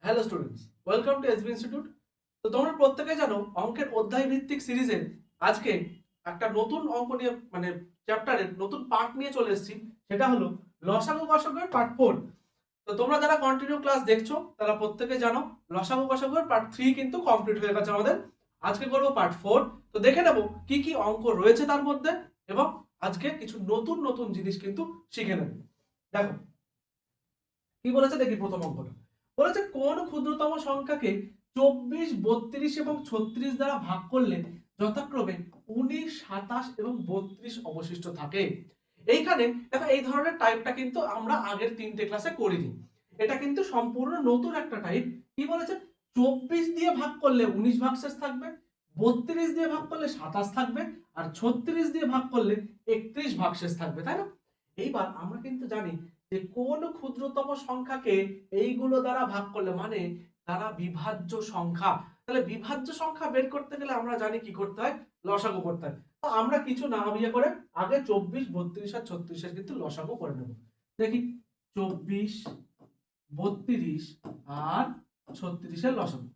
Hello students, welcome to SB institute. তো তোমরা প্রত্যেকে জানো অঙ্কের অধ্যায় ভিত্তিক সিরিজের আজকে একটা নতুন অঙ্ক নিয়ে চ্যাপ্টারের নতুন পার্ট নিয়ে চলে এসেছি। সেটা হলো লসাগু গসাগুর পার্ট 4। তো তোমরা যারা কন্টিনিউ ক্লাস দেখছো তারা প্রত্যেকে জানো লসাগু গসাগুর পার্ট 3 কিন্তু কমপ্লিট হয়ে গেছে আমাদের। আজকে করবো পার্ট 4। তো দেখে নেবো কি কি অঙ্ক রয়েছে তার মধ্যে, এবং আজকে কিছু নতুন নতুন জিনিস কিন্তু শিখে নেবে। দেখো কি বলেছে, দেখি প্রথম অঙ্কটা। বলেছে কোন ক্ষুদ্রতম সংখ্যাকে 24, 32 এবং 36 দ্বারা ভাগ করলে যথাক্রমে 19, 27 এবং 32 অবশিষ্ট থাকে। এইখানে দেখো এই ধরনের টাইপটা কিন্তু আমরা আগের 3টে ক্লাসে করিনি। এটা কিন্তু সম্পূর্ণ নতুন একটা টাইপ। কি বলেছে, 24 দিয়ে ভাগ করলে 19 ভাগশেষ থাকবে, 32 দিয়ে ভাগ করলে 27 থাকবে, আর 36 দিয়ে ভাগ করলে 31 ভাগশেষ থাকবে, তাই না? এইবার আমরা কিন্তু জানি যে কোন ক্ষুদ্রতম সংখ্যাকে এইগুলো দ্বারা ভাগ করলে মানে তারা বিভাজ্য সংখ্যা। তাহলে বিভাজ্য সংখ্যা বের করতে গেলে আমরা জানি কি করতে হয়, লসাগু করতে হয়। তো আমরা কিছু না বিয়ে করে আগে 24, 32 আর 36 এর কিন্তু লসাগু করে নেব। দেখি 24, 32 আর 36 এর লসাগু।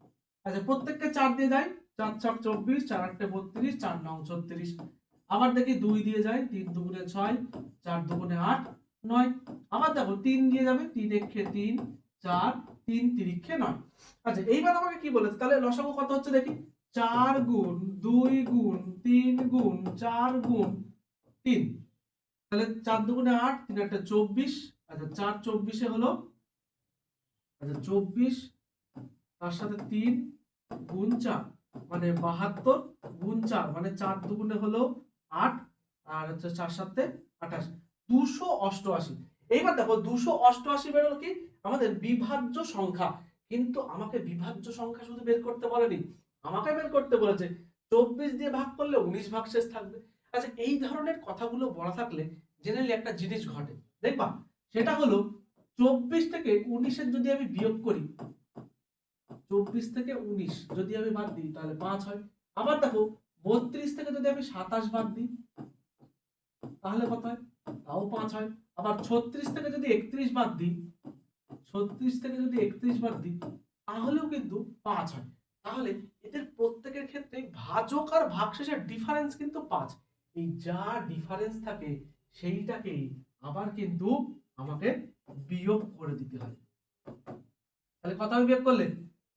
আচ্ছা, প্রত্যেককে 4 দিয়ে যায়, 4 ছক 24, 4 আটে 32, 4 নং 36। আবার দেখি 2 দিয়ে যায়, 3 দুগুণে 6, 4 দুগুণে 8, 9। আবার দেখো 3 দিয়ে যাবে, 3 একে 3, 4, 3 তিরিক্ষে 9। আচ্ছা, এইবার আমাকে কি বলেছে, তাহলে লসাগু কত হচ্ছে দেখি। 4 গুণ 2 গুণ 3 গুণ 4 গুণ 3। তাহলে 4 দুগুণে 8, 3 আটে 24। আচ্ছা, 4 24 এ হলো, আচ্ছা 24 তার সাথে 3 গুণ 4 মানে 72 গুণ 4 মানে 4 দুগুণে হলো 8, আর হচ্ছে 4 সাথে 28, 288। এইবার দেখো 288 বেরোলো কি, আমাদের বিভাজ্য সংখ্যা। কিন্তু আমাকে বিভাজ্য সংখ্যা শুধু বের করতে বলেনি, আমাকে বের করতে বলেছে 24 দিয়ে ভাগ করলে 19 ভাগশেষ থাকবে। আচ্ছা, এই ধরনের কথাগুলো বলা থাকলে জেনারেলি একটা জিনিস ঘটে, দেখবা, সেটা হলো 24 থেকে 19 এর যদি আমি বিয়োগ করি, 24 থেকে 19 যদি আমি বাদ দিই তাহলে 5 হয়। আবার দেখো 32 থেকে যদি আমি 27 বাদ দিই তাহলে কত হয়, তাও 5 হয়। আবার 36 থেকে যদি 31 বাদ দিই, 36 থেকে যদি 31 বাদ দিই তাহলেও কিন্তু 5 হয়। তাহলে এদের প্রত্যেকের ক্ষেত্রে ভাজক আর ভাগশেষের ডিফারেন্স কিন্তু 5। এই যা ডিফারেন্স থাকে সেইটাকেই আবার কিন্তু আমাকে বিয়োগ করে দিতে হয়। তাহলে কত হবে বিয়োগ করলে,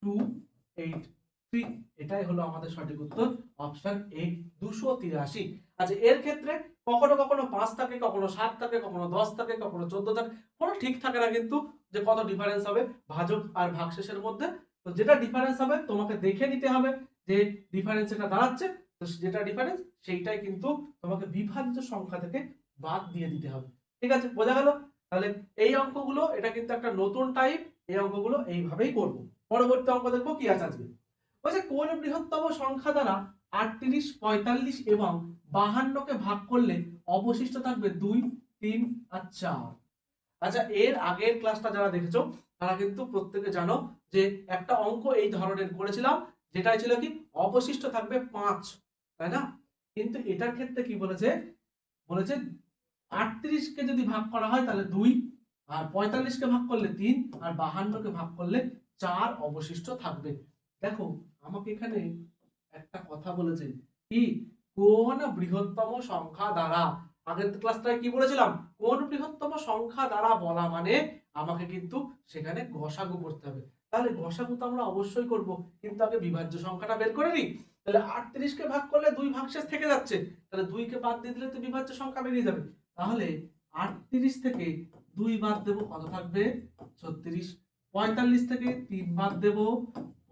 283। এটাই হলো আমাদের সঠিক উত্তর, অপশন এ 283। আচ্ছা, এর ক্ষেত্রে কখনো কখনো 5 থাকে, কখনো 7 থাকে, কখনো 10 থাকে, কখনো 14 থাকে, কোনো ঠিক থাকে না কিন্তু যে কত ডিফারেন্স হবে ভাজক আর ভাগশেষের মধ্যে। তো যেটা ডিফারেন্স হবে তোমাকে দেখে নিতে হবে যে ডিফারেন্স এটা দাঁড়াচ্ছে, তো যেটা ডিফারেন্স সেইটাই কিন্তু তোমাকে বিভাজ্য সংখ্যা থেকে বাদ দিয়ে দিতে হবে। ঠিক আছে, বোঝা গেল? তাহলে এই অঙ্কগুলো এটা কিন্তু একটা নতুন টাইপ, এই অঙ্কগুলো এইভাবেই করব। পরবর্তী অঙ্ক দেখবো কি আছে আজকে। বলছে কোন বৃহত্তম সংখ্যা দ্বারা 38, 45 এবং 52 কে ভাগ করলে অবশিষ্ট থাকবে 2, 3 আর 4। আচ্ছা, এর আগের ক্লাসটা যারা দেখেছো তারা কিন্তু প্রত্যেকে জানো যে একটা অঙ্ক এই ধরনের করেছিলাম, যেটা ছিল কি অবশিষ্ট থাকবে 5, তাই না? কিন্তু এটার ক্ষেত্রে কি বলেছে, বলেছে 38 কে যদি ভাগ করা হয় তাহলে 2, আর 45 কে ভাগ করলে 3, আর 52 কে ভাগ করলে 4 অবশিষ্ট থাকবে। দেখো আমাকে এখানে একটা কথা বলেছে কি, কোন বৃহত্তম সংখ্যা দ্বারা, আগের ক্লাসটায় কি বলেছিলাম, কোন বৃহত্তম সংখ্যা দ্বারা বলা মানে আমাকে কিন্তু সেখানে গসাগু করতে হবে। তাহলে গসাগু তো আমরা অবশ্যই করব, কিন্তু আগে বিভাজ্য সংখ্যাটা বের করে নিই। তাহলে 38 কে ভাগ করলে 2 ভাগশেষ থেকে যাচ্ছে, তাহলে 2 কে বাদ দিয়ে দিলে তো বিভাজ্য সংখ্যা বেরিয়ে যাবে। তাহলে 38 থেকে 2 বাদ দেব, কত থাকবে 36। 45 থেকে 3 বাদ দেব,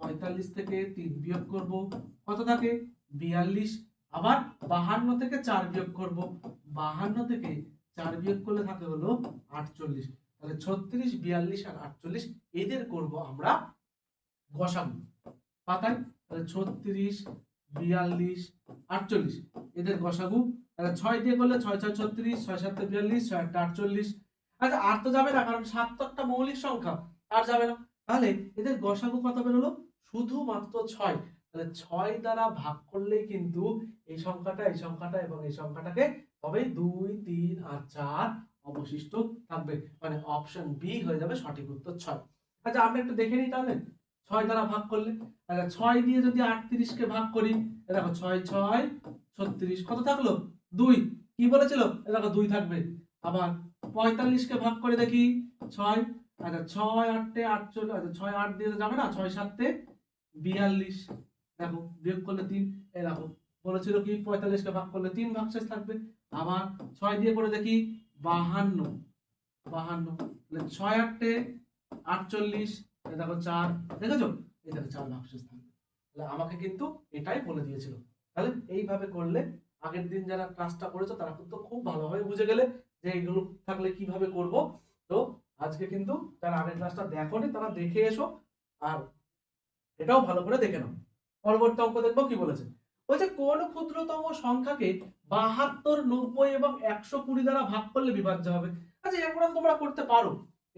45 থেকে 3 বিয়োগ করব, কত থাকে 42। আবার 52 থেকে 4 বিয়োগ করব, 52 থেকে 4 বিয়োগ করলে থাকে হলো 48। তাহলে 36, 42 আর 48 এদের করব আমরা গসাগু পাতায়। তাহলে 36, 42, 48 এদের গসাগু। তাহলে 6 দিয়ে করলে 6 6 36, 6 7 42, 6 8 48। আচ্ছা, আর তো যাবে না কারণ 7 তো একটা মৌলিক সংখ্যা, আর যাবে না। তাহলে এদের গসাগু কত বেরোলো, শুধুমাত্র 6। তাহলে 6 দ্বারা ভাগ করলেই কিন্তু এই সংখ্যাটা, এই সংখ্যাটা এবং এই সংখ্যাটাকে হবে 2, 3 আর 4 অবশিষ্ট থাকবে, মানে অপশন বি হয়ে যাবে সঠিক উত্তর 6। আচ্ছা আমরা একটু দেখে নিই তাহলে 6 দ্বারা ভাগ করলে। আচ্ছা 6 দিয়ে যদি 38 কে ভাগ করি, এ দেখো 6 6 36, কত থাকলো 2। কি বলেছিল, এ দেখো 2 থাকবে। আবার 45 কে ভাগ করে দেখি 6, আচ্ছা 6 8 48, আচ্ছা 6 8 দিয়ে তো যাবে না, 6 7 42, দেখো বিয়োগ করলে 3, এই দেখো বলেছিল কি 45 কে ভাগ করলে 3 ভাগশেষ থাকবে। আবার 6 দিয়ে করে দেখি 52, 52 তাহলে 6 8 48, এই দেখো 4, দেখেছো, এই দেখো 4 ভাগশেষ থাকবে। তাহলে আমাকে কিন্তু এটাই বলে দিয়েছিল। তাহলে এইভাবে করলে আগের দিন যারা ক্লাসটা করেছো তারা কিন্তু খুব ভালোভাবে বুঝে গেলে যে এইগুলো থাকলে কিভাবে করব। তো আজকে কিন্তু যারা আগের ক্লাসটা দেখোনি তারা দেখে এসো, আর এটাও ভালো করে দেখে নাও। পরবর্তী অঙ্ক দেখবো কি বলেছে। বলছে কোন ক্ষুদ্রতম সংখ্যাকে 72, 90 এবং 120 দ্বারা ভাগ করলে বিভাজ্য হবে। আচ্ছা এগুলো তোমরা করতে পারো,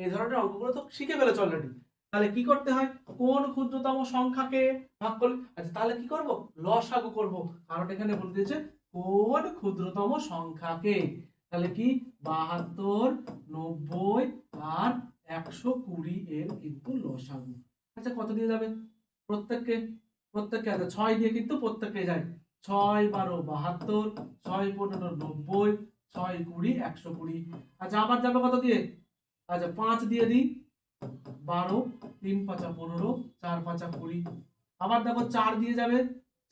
এই ধরনের অঙ্কগুলো তো শিখে ফেলেছো অলরেডি। তাহলে কি করতে হয়, কোন ক্ষুদ্রতম সংখ্যাকে ভাগ করলে, আচ্ছা তাহলে কি করব, লসাগু করব। কারণ এখানে বলে দিয়েছে কোন ক্ষুদ্রতম সংখ্যাকে, তাহলে কি 72, 90 আর 120 এর কিন্তু লসাগু। আচ্ছা কত দিয়ে যাবে, প্রত্যেককে আছে 6 দিয়ে কিন্তু প্রত্যেককে যায়, 6 12 72, 6 15 90, 6 20 120। আচ্ছা আবার যাবে কত দিয়ে, আচ্ছা 5 দিয়ে দিই 12, 3 5 15, 4 5 20। আবার দেখো 4 দিয়ে যাবে,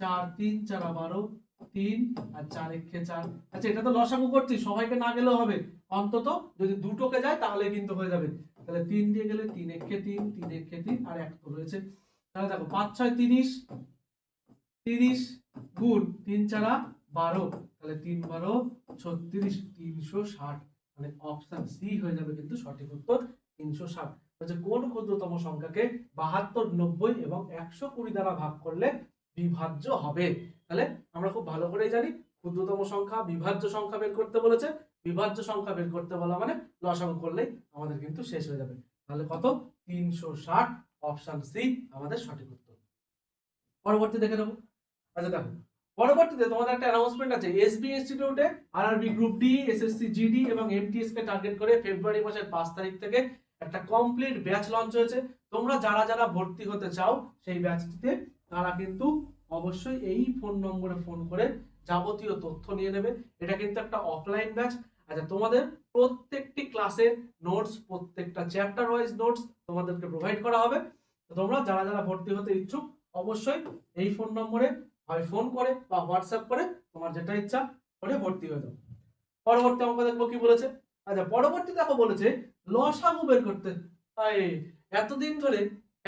4 3 4 12, 3 আর 4 1 4। আচ্ছা এটা তো লসাগু করছি, সবাইকে না গেলেও হবে, অন্তত যদি দুটোকে যায় তাহলে কিন্তু হয়ে যাবে। তাহলে 3 দিয়ে গেলে 3 1 3, 3 1 3 আর 1 তো রয়েছে। তাহলে দেখো 5 6 30, 30 গুণ 3 4 12, তাহলে 3 12 36, 360। মানে অপশন সি হয়ে যাবে কিন্তু সঠিক উত্তর 360। হচ্ছে কোন ক্ষুদ্রতম সংখ্যাকে 72, 90 এবং 120 দ্বারা ভাগ করলে বিভাজ্য হবে। তাহলে আমরা খুব ভালো করেই জানি ক্ষুদ্রতম সংখ্যা, বিভাজ্য সংখ্যা বের করতে বলেছে, বিভাজ্য সংখ্যা বের করতে বলা মানে লসাগু করলেই আমাদের কিন্তু শেষ হয়ে যাবে। তাহলে কত, 360, অপশন সি আমাদের সঠিক উত্তর। পরবর্তী দেখে নেবো। আচ্ছা দেখো পরবর্তীতে তোমাদের একটা অ্যানাউন্সমেন্ট আছে, এসবি ইনস্টিটিউটে RRB group D, SSC GD এবং এমটিএস কে টার্গেট করে ফেব্রুয়ারি মাসের 5 তারিখ থেকে একটা কমপ্লিট ব্যাচ লঞ্চ হয়েছে। তোমরা যারা যারা ভর্তি হতে চাও সেই ব্যাচটিতে, তারা কিন্তু অবশ্যই এই ফোন নম্বরে ফোন করে যাবতীয় তথ্য নিয়ে নেবে। এটা কিন্তু একটা অফলাইন ব্যাচ। আচ্ছা তোমাদের প্রত্যেকটি ক্লাসের নোটস, প্রত্যেকটা চ্যাপ্টার ওয়াইজ নোটস তোমাদেরকে প্রোভাইড করা হবে। তো তোমরা যারা যারা ভর্তি হতে ইচ্ছুক অবশ্যই এই ফোন নম্বরে হয় ফোন করে বা হোয়াটসঅ্যাপ করে তোমার যেটা ইচ্ছা করে ভর্তি হয়ে যাও। পরবর্তী অঙ্ক দেখবো কি বলেছে। আচ্ছা পরবর্তী দেখো বলেছে লসাগু বের করতে। এতদিন ধরে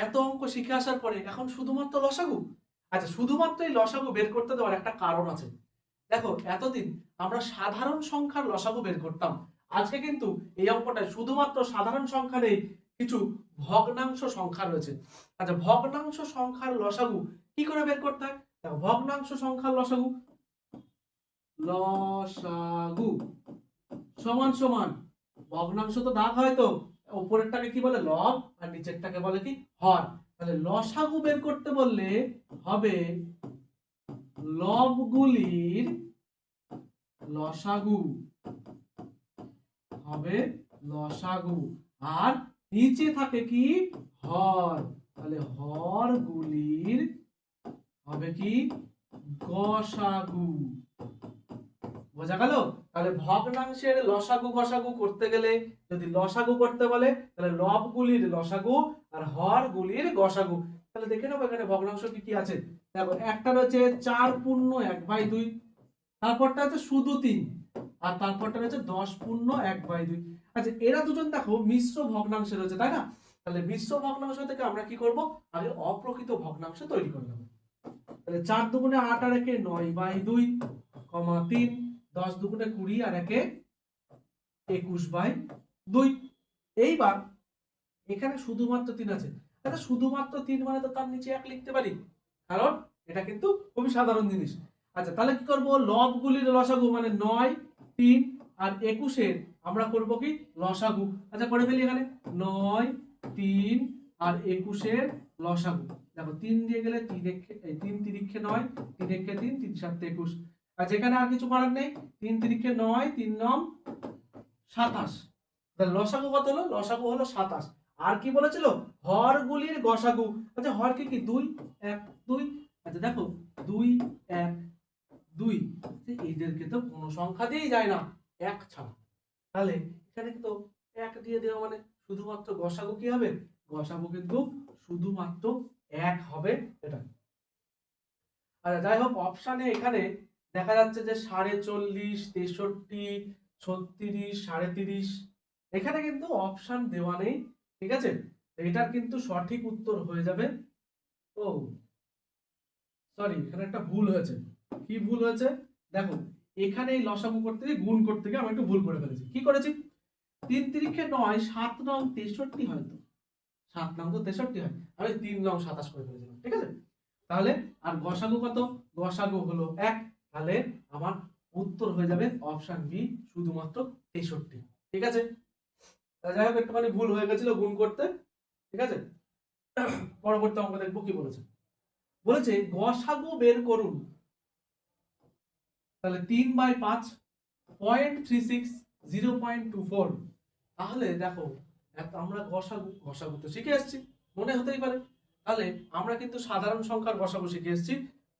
এত অঙ্ক শিখে আসার পরে এখন শুধুমাত্র লসাগু। আচ্ছা শুধুমাত্র এই লসাগু বের করতে দেওয়ার একটা কারণ আছে। দেখো এতদিন আমরা সাধারণ সংখ্যার লসাগু বের করতাম, আজকে কিন্তু এই অঙ্কটায় শুধুমাত্র সাধারণ সংখ্যা নেই, কিছু ভগ্নাংশ সংখ্যা রয়েছে। আচ্ছা ভগ্নাংশ সংখ্যার লসাগু কি করে বের করতে হয়, দেখো ভগ্নাংশ সংখ্যার লসাগু, লসাগু সমান সমান ভগ্নাংশ তো দাগ হয়, তো উপরেরটাকে কি বলে লব আর নিচেরটাকে বলে কি হর। তাহলে লসাগু বের করতে বললে হবে লবগুলির লসাগু, হবে লসাগু, আর নিচে থাকে কি হর, তাহলে হর গুলির হবে কি গসাগু। বোঝা গেল। তাহলে ভগ্নাংশের লসাগু গসাগু করতে গেলে যদি লসাগু করতে বলে তাহলে লবগুলির লসাগু আর হর গুলির গসাগু। তাহলে দেখে নেবো এখানে ভগ্নাংশ কি কি আছে। দেখো একটা রয়েছে 4 পূর্ণ 1/2, তারপরটা হচ্ছে শুধু 3, আর তারপরটা রয়েছে 10 পূর্ণ 1/2। আচ্ছা এরা দুজন দেখো মিশ্র ভগ্নাংশে রয়েছে, তাই না। তাহলে মিশ্র ভগ্নাংশ থেকে আমরা কি করব, আগে অপ্রকৃত ভগ্নাংশ তৈরি করে নেব। তাহলে 4 দুগুণে 8 আর 1 9/2, 3, 10 দুগুণে 20 আর 1 21/2। এইবার এখানে শুধুমাত্র 3 আছে, আচ্ছা শুধুমাত্র 3 মানে তো তার নিচে 1 লিখতে পারি, কারণ এটা কিন্তু খুবই সাধারণ জিনিস। আচ্ছা তাহলে কি করব, লবগুলির লসাগু মানে 9, 3 আর 21 এর আমরা করব কি লসাগু। আচ্ছা করে ফেলি এখানে 9, 3 আর 21 এর লসাগু। দেখো 3 দিয়ে গেলে 3 তিরিক্ষে 9, 3 একে 3, 3 7 21। আর যেখানে আর কিছু করার নেই, 3 তিরিক্ষে 9, 3 9 27। তাহলে লসাগু কত হলো, লসাগু হলো 27। আর কি বলেছিল, হরগুলির গসাগু। আচ্ছা হর কি 2 1 2, আচ্ছা দেখো 2 1 2, এদেরকে তো কোনো সংখ্যা দিয়েই যায় না এক ছাড়া। তাহলে এখানে কিন্তু এক দিয়ে দেওয়া মানে শুধুমাত্র গসাগু কি হবে, গসাগু কিন্তু শুধুমাত্র এক হবে। এটা আচ্ছা যাই হোক, অপশানে এখানে দেখা যাচ্ছে যে ৪৫, ৬৩, ৩৬, ৩৫, এখানে কিন্তু অপশান দেওয়া নেই। ঠিক আছে, এটার কিন্তু সঠিক উত্তর হয়ে যাবে, ও সরি এখানে একটা ভুল হয়েছে। কি ভুল হয়েছে দেখো, এখানে এই লসাগু করতে গিয়ে গুণ করতে গিয়ে আমি একটু ভুল করে ফেলেছি। কি করেছি, ৩ তিরিখে ৯, ৭ নং ৬৩, হয়তো ৭ নং তো ৬৩ হয়, আমি ৩ নং ২৭ করে ফেলেছিলাম। ঠিক আছে, তাহলে আর গসাগু কত, গসাগু হলো ১, তাহলে আমার উত্তর হয়ে যাবে অপশন বি, শুধুমাত্র ৬৩। ঠিক আছে, যাই হোক একটুখানি ভুল হয়ে গেছিল গুণ করতে। ঠিক আছে, পরবর্তী অঙ্ক দেখবো কি বলেছে। বলেছে গসাগু বের করুন, তাহলে 3/5, 0.36, 0.24। তাহলে দেখো আমরা গসাগু তো শিখে এসেছি, মনে হতেই পারে। তাহলে আমরা কিন্তু সাধারণ সংখ্যার গসাগু শিখে এসেছি,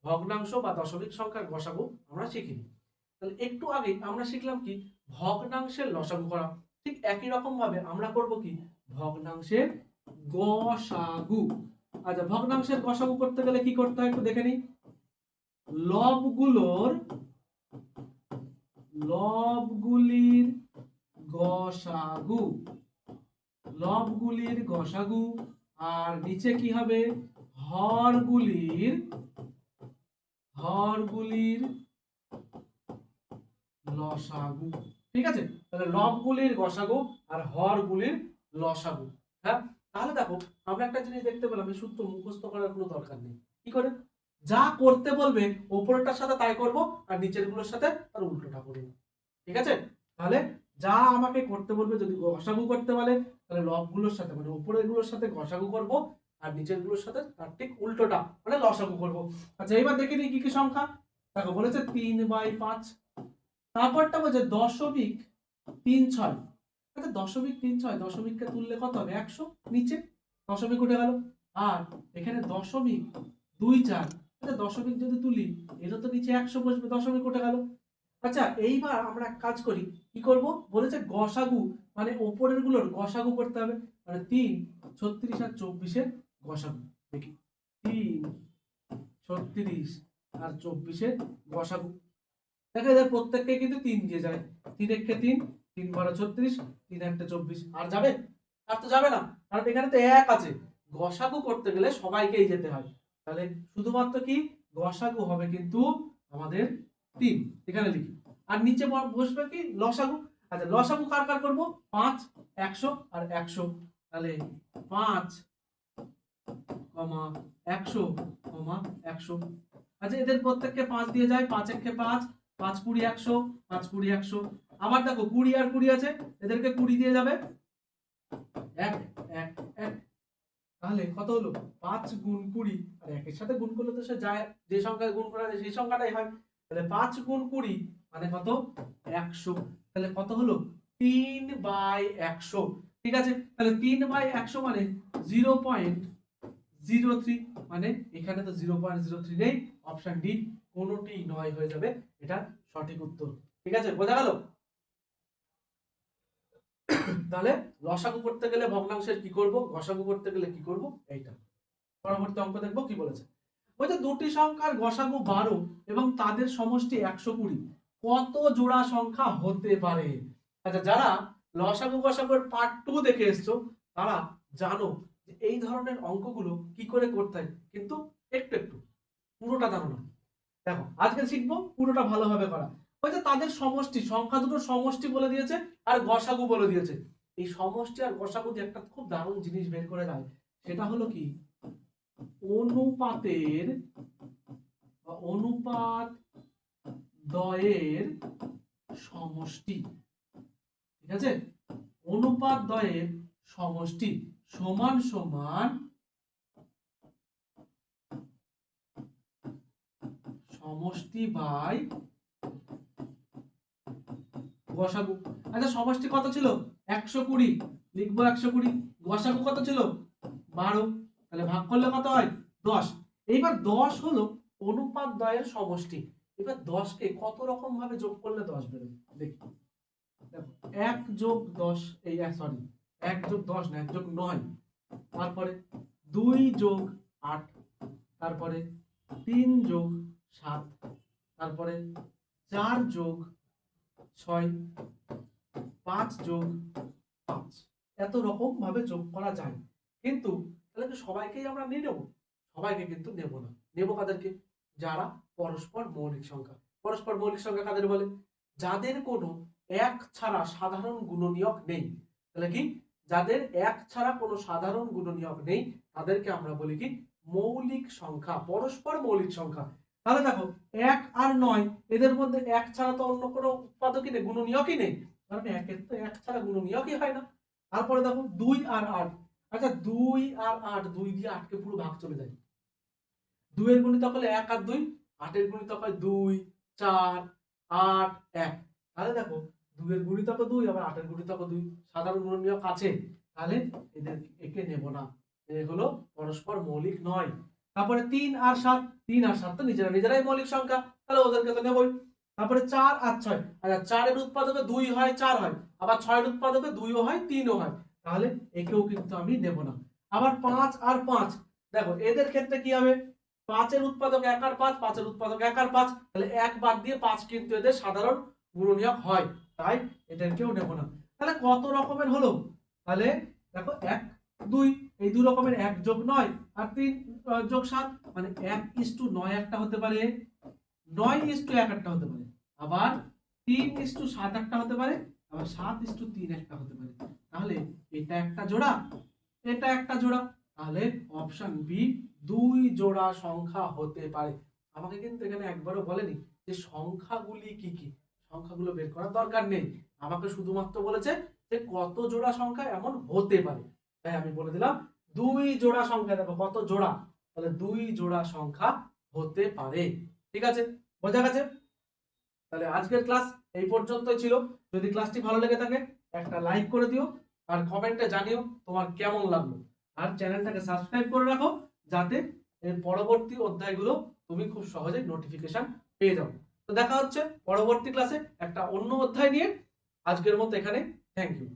ভগ্নাংশ বা দশমিক সংখ্যার গসাগু আমরা শিখিনি। তাহলে একটু আগে আমরা শিখলাম কি ভগ্নাংশের লসাগু করা। ঠিক একই রকম ভাবে আমরা করব কি ভগ্নাংশের গসাগু। আচ্ছা ভগ্নাংশের গসাগু করতে গেলে কি করতে হয় একটু দেখে নিই। লবগুলির গসাগু, লবগুলির গসাগু, আর নিচে কি হবে হরগুলির লসাগু। ঠিক আছে, তাহলে লবগুলির গসাগু আর হরগুলির লসাগু। হ্যাঁ, তাহলে দেখো আমরা একটা জিনিস দেখতে পেলাম, এই সূত্র মুখস্থ করার কোনো দরকার নেই। কি করে যা করতে বলবে উপরেরটার সাথে তাই করব, আর নিচের গুলোর সাথে তার উল্টোটা করব। ঠিক আছে, তাহলে যা আমাকে করতে বলবে, যদি গসাগু করতে বলে তাহলে লবগুলোর সাথে মানে উপরের গুলোর সাথে গসাগু করব, আর নিচের গুলোর সাথে তার ঠিক উল্টোটা মানে লসাগু করব। আচ্ছা এবার দেখে নিই কি কি সংখ্যা। দেখো বলেছে 3/5, তারপরটা বলছে 0.36। আচ্ছা 0.36, দশমিককে তুললে কত হবে 100, নিচে দশমিক উঠে গেল। আর এখানে 0.24, আচ্ছা দশমিক যদি তুলি এটা তো নিচে 100 বসবে, দশমিক উঠে গেল। আচ্ছা এইবার আমরা এক কাজ করি, কি করব বলেছে গসাগু মানে ওপরের গুলোর গসাগু করতে হবে, মানে 3, 36 আর 24-এর গসাগু। দেখি 3, 36 আর 24-এর গসাগু। দেখা যায় প্রত্যেককে কিন্তু 3 দিয়ে যায়, 3 একে 3, 3 12 36, 3 একটা 24, আর যাবে, আর তো যাবে না, কারণ এখানে তো 1 আছে। গসাগু করতে গেলে সবাইকেই যেতে হয়, তাহলে শুধুমাত্র কি গসাগু হবে কিন্তু আমাদের 3, এখানে লিখি। আর নিচে বসবে কি লসাগু। আচ্ছা লসাগু কার কার করব, 5, 100 আর 100, তাহলে 5, 100, 100। আচ্ছা এদের প্রত্যেককে 5 দিয়ে যায়, 5 একে 5, 5 20 100, 5 20 100। আবার দেখো 20 আর 20 আছে, এদেরকে 20 দিয়ে যাবে, 1 1 1। তাহলে কত হলো 5 গুণ 20, আর একের সাথে গুণ করলে তো সে যায়, যে সংখ্যায় গুণ করা যায় সেই সংখ্যাটাই হয়। তাহলে 5 গুণ 20 মানে কত 100। তাহলে কত হলো 3/100। ঠিক আছে, তাহলে 3/100 মানে 0.03, মানে এখানে তো 0.03 নেই, অপশন ডি কোনোটি নয় হয়ে যাবে এটা সঠিক উত্তর। ঠিক আছে, বোঝা গেল। তাহলে লসাগু করতে গেলে ভগ্নাংশের কি করব, গসাগু করতে গেলে কি করব, এইটা। পরবর্তী অঙ্ক দেখবো কি বলেছে। বলছে দুটি সংখ্যার গসাগু 12 এবং তাদের সমষ্টি 120, কত জোড়া সংখ্যা হতে পারে। আচ্ছা যারা লসাগু গসাগুর পার্ট 2 দেখে এসছো তারা জানো যে এই ধরনের অঙ্কগুলো কি করে করতে হয়, কিন্তু একটু একটু পুরোটা জানো না। দেখো আজকে শিখবো পুরোটা ভালোভাবে করা। বলছে তাদের সমষ্টি, সংখ্যা দুটোর সমষ্টি বলে দিয়েছে আর গসাগু বলে দিয়েছে। এই সমষ্টি আর গসাগু দিয়ে একটা খুব দারুণ জিনিস বের করে যায়, সেটা হলো কি অনুপাতের বা অনুপাত দ্বয়ের সমষ্টি। ঠিক আছে, অনুপাত দ্বয়ের সমষ্টি সমান সমান সমষ্টি বাই গসাগু। আচ্ছা সমষ্টি কত ছিল 120, লিখবো 120, গসাগু কত ছিল 12, তাহলে ভাগ করলে কত হয় 10। এইবার 10 হলো অনুপাত দ্বয়ের সমষ্টি। এবার 10 কে কত রকম ভাবে যোগ করলে 10 বেরোবে দেখি। দেখো 1 যোগ 10, এই সরি 1 যোগ 10 না 1 যোগ 9, তারপরে 2 যোগ 8, তারপরে 3 যোগ 7, তারপরে 4 যোগ 6, 5 যোগ 5, এত রকম ভাবে যোগ করা যায়। কিন্তু তাহলে কি সবাইকেই আমরা নিয়ে নেব? সবাইকে কিন্তু নেব না। নেব কাদেরকে? যারা পরস্পর মৌলিক সংখ্যা। পরস্পর মৌলিক সংখ্যা কাদের বলে? যাদের কোনো এক ছাড়া সাধারণ গুণনীয়ক নেই। তাহলে কি? যাদের এক ছাড়া কোনো সাধারণ গুণনীয়ক নেই তাদেরকে আমরা বলি কি? মৌলিক সংখ্যা, পরস্পর মৌলিক সংখ্যা। তাহলে দেখো 1 আর 9 এদের মধ্যে 1 ছাড়া তো অন্য কোনো উৎপাদকই নেই, গুণনীয়কই নেই। কারণ 1 এর তো 1 ছাড়া গুণনীয়কই হয় না। তারপরে দেখো 2 আর 8, আচ্ছা 2 আর 8, 2 দিয়ে 8 কে পুরো ভাগ চলে যায়। 2 এর গুণিতক হলে 1 আর 2, 8 এর গুণিতক হয় 2, 4, 8, 1। তাহলে দেখো 2 এর গুণিতক 2 আবার 8 এর গুণিতক 2, সাধারণ গুণনীয়ক আছে। তাহলে একে নেব না, এ হলো পরস্পর মৌলিক নয়। তারপরে 3 আর 7, 3 আর 7 তো নিজেরাই মৌলিক সংখ্যা, তাহলে ওদেরকে তো নেবই। তারপরে 4 আর 6, আচ্ছা 4 এর উৎপাদকে 2 হয় 4 হয়, আবার 6 এর উৎপাদকে 2 ও হয় 3 ও হয়, তাহলে একেও কিন্তু আমি নেব না। আবার 5 আর 5, দেখো এদের ক্ষেত্রে কি হবে? 5 এর উৎপাদক 1 আর 5, 5 এর উৎপাদক 1 আর 5, তাহলে 1 বাদ দিয়ে 5 কিন্তু এদের সাধারণ গুণনীয়ক হয়, তাই এদেরকেও নেব না। তাহলে কত রকমের হলো? তাহলে দেখো 1 2, এই দুই রকমের 1 যোগ 9 আর 3 যোগ 7, মানে 1:9 একটা হতে পারে, 9:1 একটা হতে পারে, আবার 3:7 একটা হতে পারে, আবার 7:3 একটা হতে পারে। তাহলে এটা একটা জোড়া, এটা একটা জোড়া, তাহলে অপশন বি 2 জোড়া সংখ্যা হতে পারে। আমাকে কিন্তু এখানে একবারও বলেনি যে সংখ্যাগুলি কি কি, সংখ্যাগুলো বের করার দরকার নেই, আমাকে শুধুমাত্র বলেছে যে কত জোড়া সংখ্যা এমন হতে পারে। তাই আমি বলে দিলাম 2 জোড়া সংখ্যা। দেখো কত জোড়া, তাহলে 2 জোড়া সংখ্যা হতে পারে। ঠিক আছে, বোঝা গেছে? তাহলে আজকের ক্লাস এই পর্যন্তই ছিল। যদি ক্লাসটি ভালো লেগে থাকে একটা লাইক করে দিও, আর কমেন্টে জানিও তোমার কেমন লাগলো। আর চ্যানেলটাকে সাবস্ক্রাইব করে রাখো যাতে এর পরবর্তী অধ্যায়গুলো তুমি খুব সহজেই নোটিফিকেশন পেয়ে যাও। তো দেখা হচ্ছে পরবর্তী ক্লাসে একটা অন্য অধ্যায় নিয়ে। আজকের মতো এখানে, থ্যাংক ইউ।